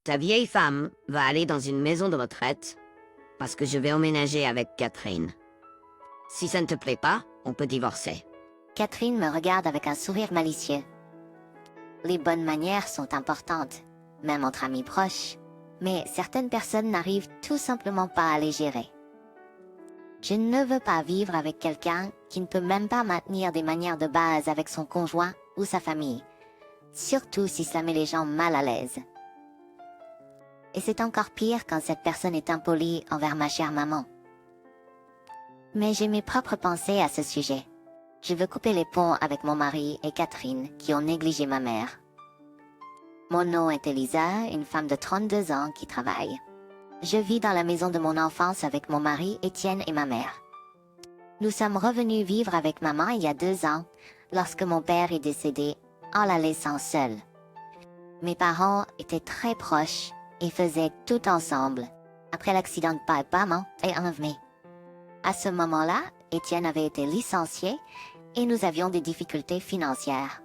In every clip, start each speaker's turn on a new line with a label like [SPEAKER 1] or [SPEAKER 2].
[SPEAKER 1] Ta vieille femme va aller dans une maison de retraite parce que je vais emménager avec Catherine. Si ça ne te plaît pas, on peut divorcer.
[SPEAKER 2] Catherine me regarde avec un sourire malicieux. Les bonnes manières sont importantes, même entre amis proches, mais certaines personnes n'arrivent tout simplement pas à les gérer. Je ne veux pas vivre avec quelqu'un qui ne peut même pas maintenir des manières de base avec son conjoint ou sa famille, surtout si cela met les gens mal à l'aise. Et c'est encore pire quand cette personne est impolie envers ma chère maman. Mais j'ai mes propres pensées à ce sujet. Je veux couper les ponts avec mon mari et Catherine qui ont négligé ma mère. Mon nom est Elisa, une femme de 32 ans qui travaille. Je vis dans la maison de mon enfance avec mon mari, Étienne, et ma mère. Nous sommes revenus vivre avec maman il y a 2 ans, lorsque mon père est décédé, en la laissant seule. Mes parents étaient très proches et faisaient tout ensemble, après l'accident de maman et un mai. À ce moment-là, Étienne avait été licencié et nous avions des difficultés financières.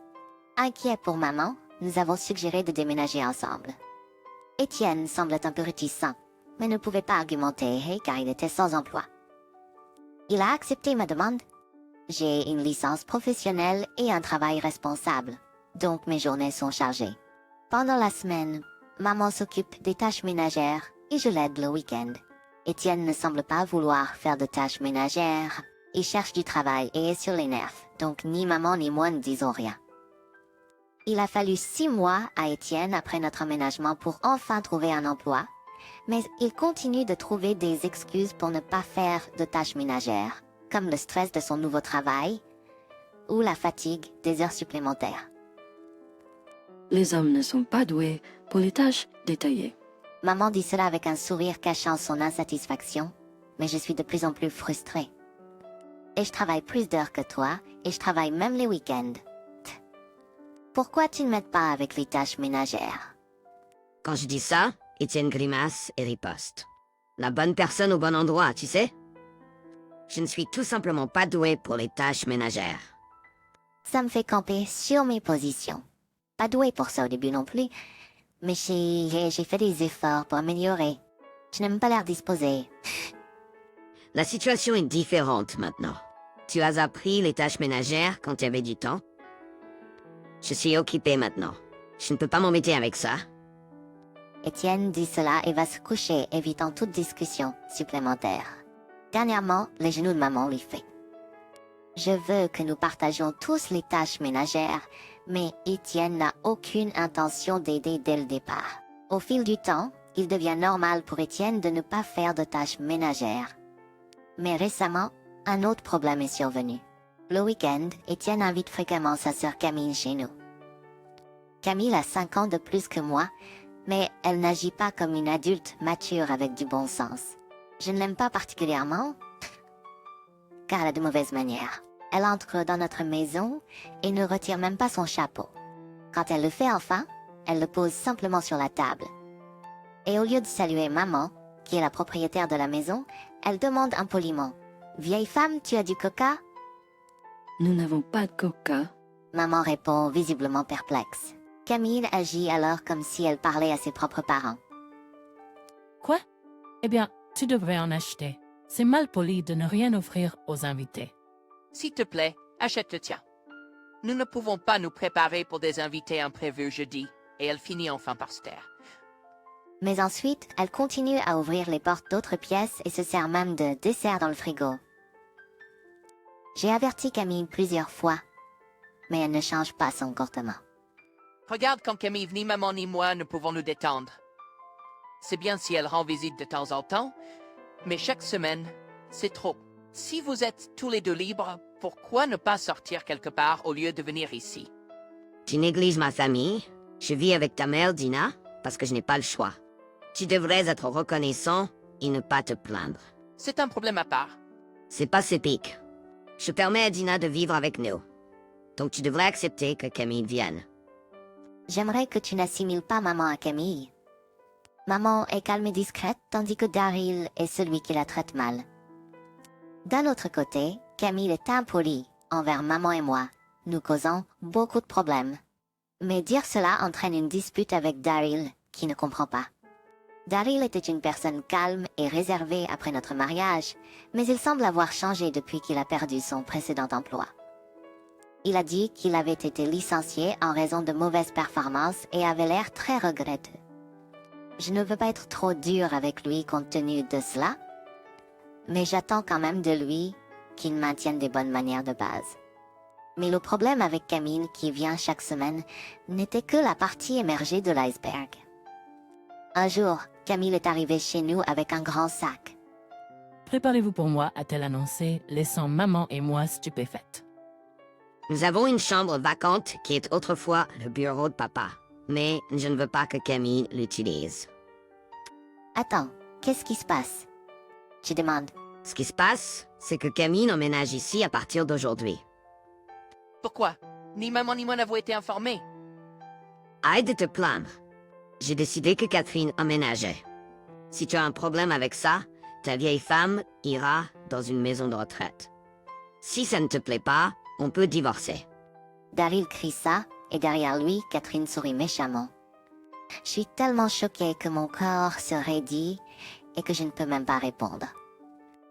[SPEAKER 2] Inquiet pour maman, nous avons suggéré de déménager ensemble. Étienne semblait un peu réticent, mais ne pouvait pas argumenter car il était sans emploi. Il a accepté ma demande. J'ai une licence professionnelle et un travail responsable, donc mes journées sont chargées. Pendant la semaine, maman s'occupe des tâches ménagères et je l'aide le week-end. Étienne ne semble pas vouloir faire de tâches ménagères. Il cherche du travail et est sur les nerfs, donc ni maman ni moi ne disons rien. Il a fallu 6 mois à Étienne après notre emménagement pour enfin trouver un emploi, mais il continue de trouver des excuses pour ne pas faire de tâches ménagères, comme le stress de son nouveau travail ou la fatigue des heures supplémentaires.
[SPEAKER 3] Les hommes ne sont pas doués pour les tâches détaillées.
[SPEAKER 2] Maman dit cela avec un sourire cachant son insatisfaction, mais je suis de plus en plus frustrée. Et je travaille plus d'heures que toi, et je travaille même les week-ends. Pourquoi tu ne m'aides pas avec les tâches ménagères?
[SPEAKER 1] Quand je dis ça, Étienne grimace et riposte. La bonne personne au bon endroit, tu sais? Je ne suis tout simplement pas douée pour les tâches ménagères.
[SPEAKER 2] Ça me fait camper sur mes positions. Pas douée pour ça au début non plus, mais j'ai fait des efforts pour améliorer. Je n'aime pas l'air disposée.
[SPEAKER 1] La situation est différente maintenant. Tu as appris les tâches ménagères quand tu avais du temps. Je suis occupée maintenant. Je ne peux pas m'embêter avec ça.
[SPEAKER 2] Étienne dit cela et va se coucher, évitant toute discussion supplémentaire. Dernièrement, les genoux de maman lui fait. Je veux que nous partagions tous les tâches ménagères, mais Étienne n'a aucune intention d'aider dès le départ. Au fil du temps, il devient normal pour Étienne de ne pas faire de tâches ménagères. Mais récemment, un autre problème est survenu. Le week-end, Étienne invite fréquemment sa sœur Camille chez nous. Camille a 5 ans de plus que moi, mais elle n'agit pas comme une adulte mature avec du bon sens. Je ne l'aime pas particulièrement, car elle a de mauvaises manières. Elle entre dans notre maison et ne retire même pas son chapeau. Quand elle le fait enfin, elle le pose simplement sur la table. Et au lieu de saluer maman, qui est la propriétaire de la maison, elle demande impoliment « Vieille femme, tu as du coca ?»
[SPEAKER 3] Nous n'avons pas de coca.
[SPEAKER 2] Maman répond visiblement perplexe. Camille agit alors comme si elle parlait à ses propres parents.
[SPEAKER 4] Quoi? Eh bien, tu devrais en acheter. C'est mal poli de ne rien offrir aux invités.
[SPEAKER 5] S'il te plaît, achète le tien. Nous ne pouvons pas nous préparer pour des invités imprévus jeudi, et elle finit enfin par se taire.
[SPEAKER 2] Mais ensuite, elle continue à ouvrir les portes d'autres pièces et se sert même de dessert dans le frigo. J'ai averti Camille plusieurs fois, mais elle ne change pas son comportement.
[SPEAKER 5] Regarde quand Camille, ni maman ni moi ne pouvons nous détendre. C'est bien si elle rend visite de temps en temps, mais chaque semaine, c'est trop. Si vous êtes tous les deux libres, pourquoi ne pas sortir quelque part au lieu de venir ici?
[SPEAKER 1] Tu négliges ma famille. Je vis avec ta mère, Dina, parce que je n'ai pas le choix. Tu devrais être reconnaissant et ne pas te plaindre.
[SPEAKER 5] C'est un problème à part.
[SPEAKER 1] C'est pacifique. Je permets à Dina de vivre avec nous. Donc tu devrais accepter que Camille vienne.
[SPEAKER 2] J'aimerais que tu n'assimiles pas maman à Camille. Maman est calme et discrète, tandis que Daryl est celui qui la traite mal. D'un autre côté, Camille est impolie envers maman et moi, nous causant beaucoup de problèmes. Mais dire cela entraîne une dispute avec Daryl, qui ne comprend pas. Daryl était une personne calme et réservée après notre mariage, mais il semble avoir changé depuis qu'il a perdu son précédent emploi. Il a dit qu'il avait été licencié en raison de mauvaises performances et avait l'air très regretteux. Je ne veux pas être trop dur avec lui compte tenu de cela, mais j'attends quand même de lui qu'il maintienne des bonnes manières de base. Mais le problème avec Camille qui vient chaque semaine n'était que la partie émergée de l'iceberg. Un jour, Camille est arrivée chez nous avec un grand sac.
[SPEAKER 4] Préparez-vous pour moi, a-t-elle annoncé, laissant maman et moi stupéfaites.
[SPEAKER 1] Nous avons une chambre vacante qui est autrefois le bureau de papa, mais je ne veux pas que Camille l'utilise.
[SPEAKER 2] Attends, qu'est-ce qui se passe? Je demande.
[SPEAKER 1] Ce qui se passe, c'est que Camille emménage ici à partir d'aujourd'hui.
[SPEAKER 5] Pourquoi? Ni maman ni moi n'avons été informés.
[SPEAKER 1] Arrête de te plaindre. J'ai décidé que Catherine emménageait. Si tu as un problème avec ça, ta vieille femme ira dans une maison de retraite. Si ça ne te plaît pas, on peut divorcer.
[SPEAKER 2] Daryl crie ça, et derrière lui, Catherine sourit méchamment. Je suis tellement choquée que mon corps se raidit et que je ne peux même pas répondre.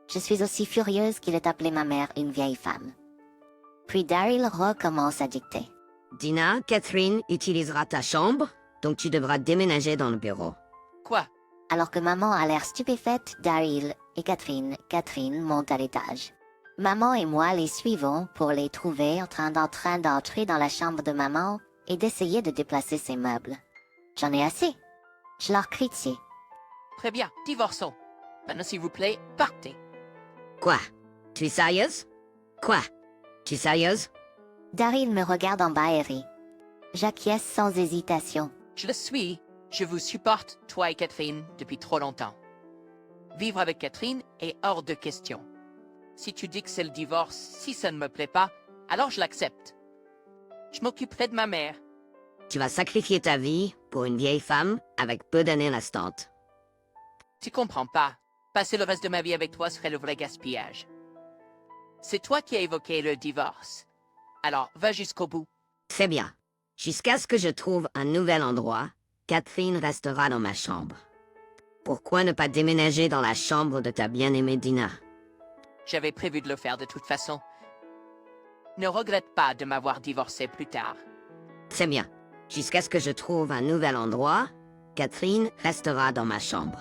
[SPEAKER 2] Je suis aussi furieuse qu'il ait appelé ma mère une vieille femme. Puis Daryl recommence à dicter.
[SPEAKER 1] Dina, Catherine utilisera ta chambre, donc tu devras déménager dans le bureau.
[SPEAKER 5] Quoi?
[SPEAKER 2] Alors que maman a l'air stupéfaite, Daryl et Catherine montent à l'étage. Maman et moi les suivons pour les trouver en train d'entrer dans la chambre de maman et d'essayer de déplacer ses meubles. J'en ai assez. Je leur crie dessus.
[SPEAKER 5] Très bien, divorçons. Maintenant, s'il vous plaît, partez.
[SPEAKER 1] Quoi? Tu es sérieuse? Quoi? Tu es sérieuse?
[SPEAKER 2] Daryl me regarde en bas et rit. J'acquiesce sans hésitation.
[SPEAKER 5] Je le suis. Je vous supporte, toi et Catherine, depuis trop longtemps. Vivre avec Catherine est hors de question. Si tu dis que c'est le divorce, si ça ne me plaît pas, alors je l'accepte. Je m'occuperai de ma mère.
[SPEAKER 1] Tu vas sacrifier ta vie pour une vieille femme avec peu d'années restantes.
[SPEAKER 5] Tu comprends pas. Passer le reste de ma vie avec toi serait le vrai gaspillage. C'est toi qui as évoqué le divorce. Alors, va jusqu'au bout.
[SPEAKER 1] C'est bien. Jusqu'à ce que je trouve un nouvel endroit, Catherine restera dans ma chambre. Pourquoi ne pas déménager dans la chambre de ta bien-aimée Dina?
[SPEAKER 5] J'avais prévu de le faire de toute façon. Ne regrette pas de m'avoir divorcé plus tard.
[SPEAKER 1] C'est bien. Jusqu'à ce que je trouve un nouvel endroit, Catherine restera dans ma chambre.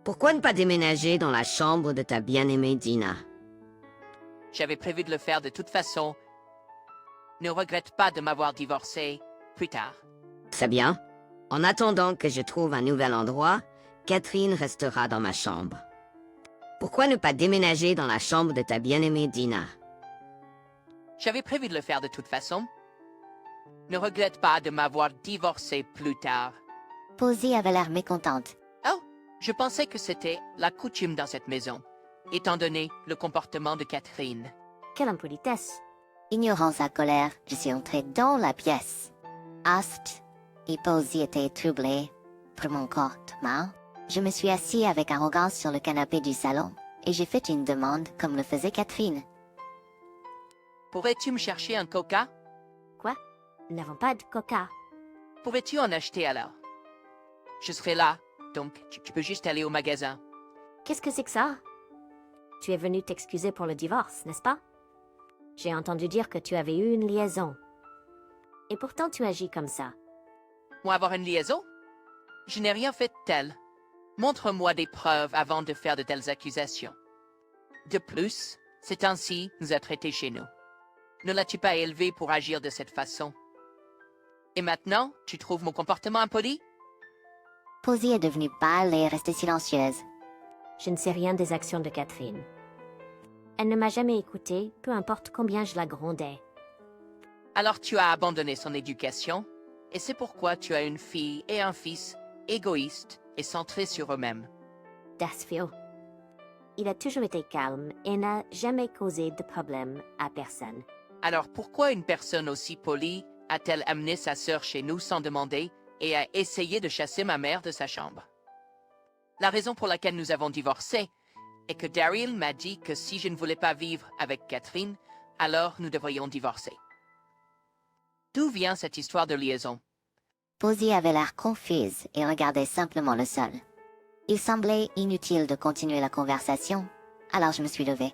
[SPEAKER 1] Pourquoi ne pas déménager dans la chambre de ta bien-aimée Dina?
[SPEAKER 5] J'avais prévu de le faire de toute façon. Ne regrette pas de m'avoir divorcé plus tard.
[SPEAKER 1] C'est bien. En attendant que je trouve un nouvel endroit, Catherine restera dans ma chambre. Pourquoi ne pas déménager dans la chambre de ta bien-aimée Dina?
[SPEAKER 5] J'avais prévu de le faire de toute façon. Ne regrette pas de m'avoir divorcé plus tard.
[SPEAKER 2] Posy avait l'air mécontente.
[SPEAKER 5] Oh, je pensais que c'était la coutume dans cette maison, étant donné le comportement de Catherine.
[SPEAKER 2] Quelle impolitesse. Ignorant sa colère, je suis entrée dans la pièce. Ast et Posy étaient troublés pour mon comportement. Je me suis assis avec arrogance sur le canapé du salon et j'ai fait une demande comme le faisait Catherine.
[SPEAKER 5] Pourrais-tu me chercher un coca?
[SPEAKER 2] Quoi? Nous n'avons pas de coca.
[SPEAKER 5] Pourrais-tu en acheter alors? Je serai là, donc tu peux juste aller au magasin.
[SPEAKER 6] Qu'est-ce que c'est que ça? Tu es venu t'excuser pour le divorce, n'est-ce pas? J'ai entendu dire que tu avais eu une liaison. Et pourtant tu agis comme ça.
[SPEAKER 5] Moi avoir une liaison? Je n'ai rien fait de tel. Montre-moi des preuves avant de faire de telles accusations. De plus, c'est ainsi nous a traités chez nous. Ne l'as-tu pas élevé pour agir de cette façon? Et maintenant, tu trouves mon comportement impoli?
[SPEAKER 2] Posy est devenue pâle et est restée silencieuse.
[SPEAKER 6] Je ne sais rien des actions de Catherine. Elle ne m'a jamais écoutée, peu importe combien je la grondais.
[SPEAKER 5] Alors tu as abandonné son éducation, et c'est pourquoi tu as une fille et un fils égoïstes et centrés sur eux-mêmes.
[SPEAKER 6] Dasfio. Il a toujours été calme et n'a jamais causé de problème à personne.
[SPEAKER 5] Alors pourquoi une personne aussi polie a-t-elle amené sa sœur chez nous sans demander et a essayé de chasser ma mère de sa chambre? La raison pour laquelle nous avons divorcé est que Daryl m'a dit que si je ne voulais pas vivre avec Catherine, alors nous devrions divorcer. D'où vient cette histoire de liaison?
[SPEAKER 2] Posy avait l'air confuse et regardait simplement le sol. Il semblait inutile de continuer la conversation, alors je me suis levée.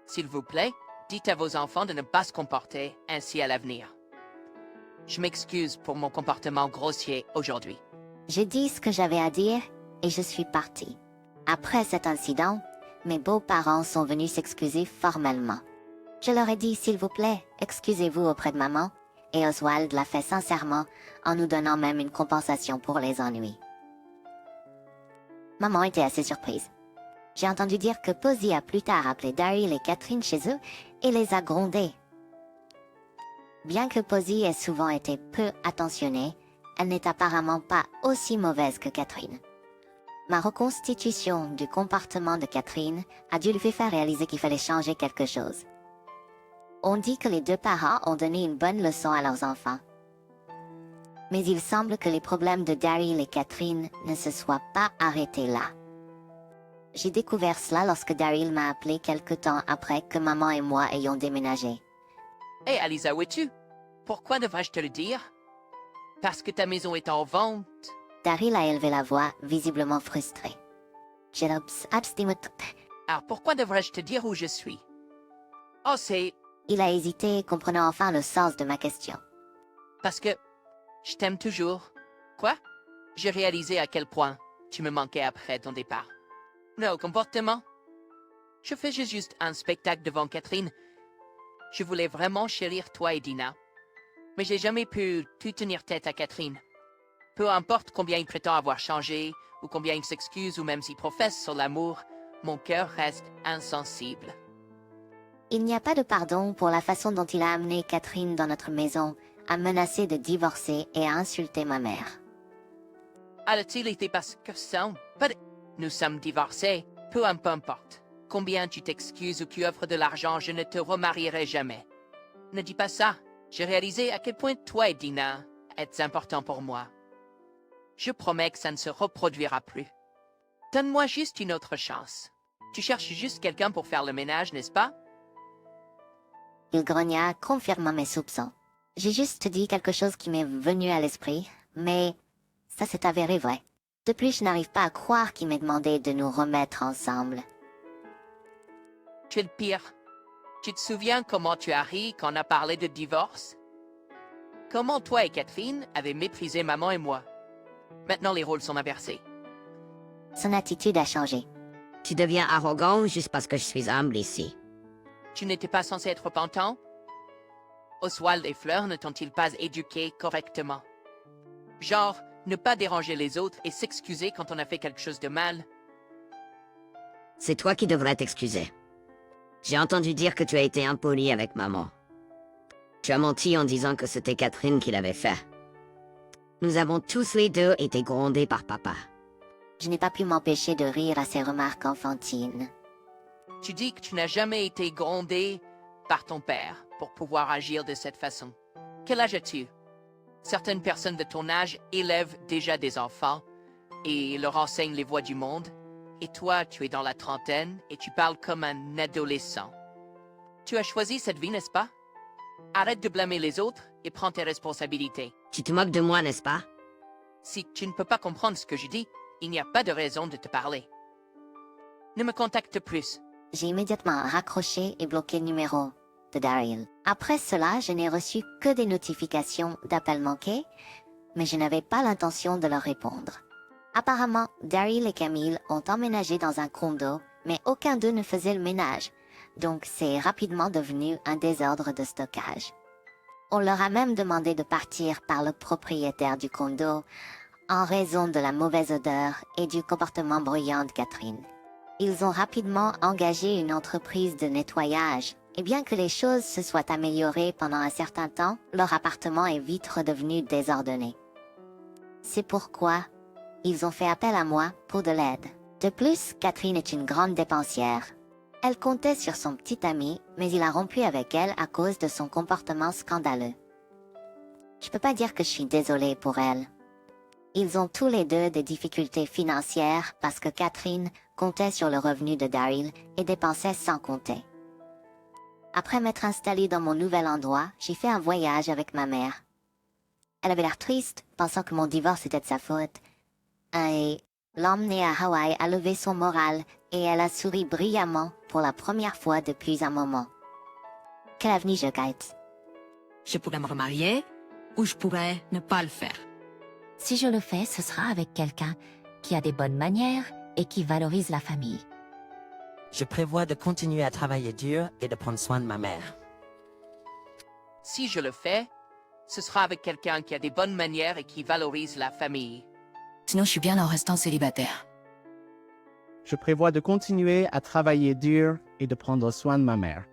[SPEAKER 5] S'il vous plaît, dites à vos enfants de ne pas se comporter ainsi à l'avenir. Je m'excuse pour mon comportement grossier aujourd'hui.
[SPEAKER 2] J'ai dit ce que j'avais à dire et je suis partie. Après cet incident, mes beaux-parents sont venus s'excuser formellement. Je leur ai dit, s'il vous plaît, excusez-vous auprès de maman, et Oswald l'a fait sincèrement en nous donnant même une compensation pour les ennuis. Maman était assez surprise. J'ai entendu dire que Posy a plus tard appelé Daryl et Catherine chez eux et les a grondés. Bien que Posy ait souvent été peu attentionnée, elle n'est apparemment pas aussi mauvaise que Catherine. Ma reconstitution du comportement de Catherine a dû lui faire réaliser qu'il fallait changer quelque chose. On dit que les deux parents ont donné une bonne leçon à leurs enfants. Mais il semble que les problèmes de Daryl et Catherine ne se soient pas arrêtés là. J'ai découvert cela lorsque Daryl m'a appelé quelque temps après que maman et moi ayons déménagé.
[SPEAKER 5] Hé, Alisa, où es-tu? Pourquoi devrais-je te le dire? Parce que ta maison est en vente.
[SPEAKER 2] Daryl a élevé la voix, visiblement frustré.
[SPEAKER 5] Alors pourquoi devrais-je te dire où je suis? Oh, c'est
[SPEAKER 2] Il a hésité, comprenant enfin le sens de ma question.
[SPEAKER 5] parce que je t'aime toujours. Quoi? J'ai réalisé à quel point tu me manquais après ton départ. Non, comportement. Je faisais juste un spectacle devant Catherine. Je voulais vraiment chérir toi et Dina. Mais j'ai jamais pu tout tenir tête à Catherine. Peu importe combien il prétend avoir changé, ou combien il s'excuse, ou même s'il professe sur l'amour, mon cœur reste insensible.
[SPEAKER 2] Il n'y a pas de pardon pour la façon dont il a amené Catherine dans notre maison, à menacer de divorcer et à insulter ma mère.
[SPEAKER 5] A-t-il été parce que ça? Nous sommes divorcés, peu importe. Combien tu t'excuses ou tu offres de l'argent, je ne te remarierai jamais. Ne dis pas ça. J'ai réalisé à quel point toi et Dina êtes importants pour moi. Je promets que ça ne se reproduira plus. Donne-moi juste une autre chance. Tu cherches juste quelqu'un pour faire le ménage, n'est-ce pas?
[SPEAKER 2] Il grogna, confirmant mes soupçons. J'ai juste dit quelque chose qui m'est venu à l'esprit, mais ça s'est avéré vrai. De plus, je n'arrive pas à croire qu'il m'ait demandé de nous remettre ensemble.
[SPEAKER 5] Tu es le pire. Tu te souviens comment tu as ri quand on a parlé de divorce? Comment toi et Catherine avez méprisé maman et moi? Maintenant, les rôles sont inversés.
[SPEAKER 2] Son attitude a changé.
[SPEAKER 1] Tu deviens arrogant juste parce que je suis humble ici.
[SPEAKER 5] Tu n'étais pas censé être repentant? Oswald et Fleur ne t'ont-ils pas éduqué correctement? Genre, ne pas déranger les autres et s'excuser quand on a fait quelque chose de mal?
[SPEAKER 1] C'est toi qui devrais t'excuser. J'ai entendu dire que tu as été impoli avec maman. Tu as menti en disant que c'était Catherine qui l'avait fait. Nous avons tous les deux été grondés par papa.
[SPEAKER 2] Je n'ai pas pu m'empêcher de rire à ses remarques enfantines.
[SPEAKER 5] Tu dis que tu n'as jamais été grondé par ton père pour pouvoir agir de cette façon. Quel âge as-tu? Certaines personnes de ton âge élèvent déjà des enfants et leur enseignent les voies du monde. Et toi, tu es dans la trentaine et tu parles comme un adolescent. Tu as choisi cette vie, n'est-ce pas? Arrête de blâmer les autres et prends tes responsabilités.
[SPEAKER 1] Tu te moques de moi, n'est-ce pas?
[SPEAKER 5] Si tu ne peux pas comprendre ce que je dis, il n'y a pas de raison de te parler. Ne me contacte plus.
[SPEAKER 2] J'ai immédiatement raccroché et bloqué le numéro de Daryl. Après cela, je n'ai reçu que des notifications d'appels manqués, mais je n'avais pas l'intention de leur répondre. Apparemment, Daryl et Camille ont emménagé dans un condo, mais aucun d'eux ne faisait le ménage, donc c'est rapidement devenu un désordre de stockage. On leur a même demandé de partir par le propriétaire du condo, en raison de la mauvaise odeur et du comportement bruyant de Catherine. Ils ont rapidement engagé une entreprise de nettoyage, et bien que les choses se soient améliorées pendant un certain temps, leur appartement est vite redevenu désordonné. C'est pourquoi ils ont fait appel à moi pour de l'aide. De plus, Catherine est une grande dépensière. Elle comptait sur son petit ami, mais il a rompu avec elle à cause de son comportement scandaleux. Je peux pas dire que je suis désolée pour elle. Ils ont tous les deux des difficultés financières parce que Catherine comptait sur le revenu de Daryl et dépensait sans compter. Après m'être installée dans mon nouvel endroit, j'ai fait un voyage avec ma mère. Elle avait l'air triste, pensant que mon divorce était de sa faute. Et l'emmener à Hawaï a levé son moral et elle a souri brillamment pour la première fois depuis un moment. Quel avenir je guette?
[SPEAKER 7] Je pourrais me remarier ou je pourrais ne pas le faire.
[SPEAKER 8] Si je le fais, ce sera avec quelqu'un qui a des bonnes manières et qui valorise la famille.
[SPEAKER 9] Je prévois de continuer à travailler dur et de prendre soin de ma mère.
[SPEAKER 5] Si je le fais, ce sera avec quelqu'un qui a des bonnes manières et qui valorise la famille.
[SPEAKER 7] Sinon, je suis bien en restant célibataire.
[SPEAKER 10] Je prévois de continuer à travailler dur et de prendre soin de ma mère.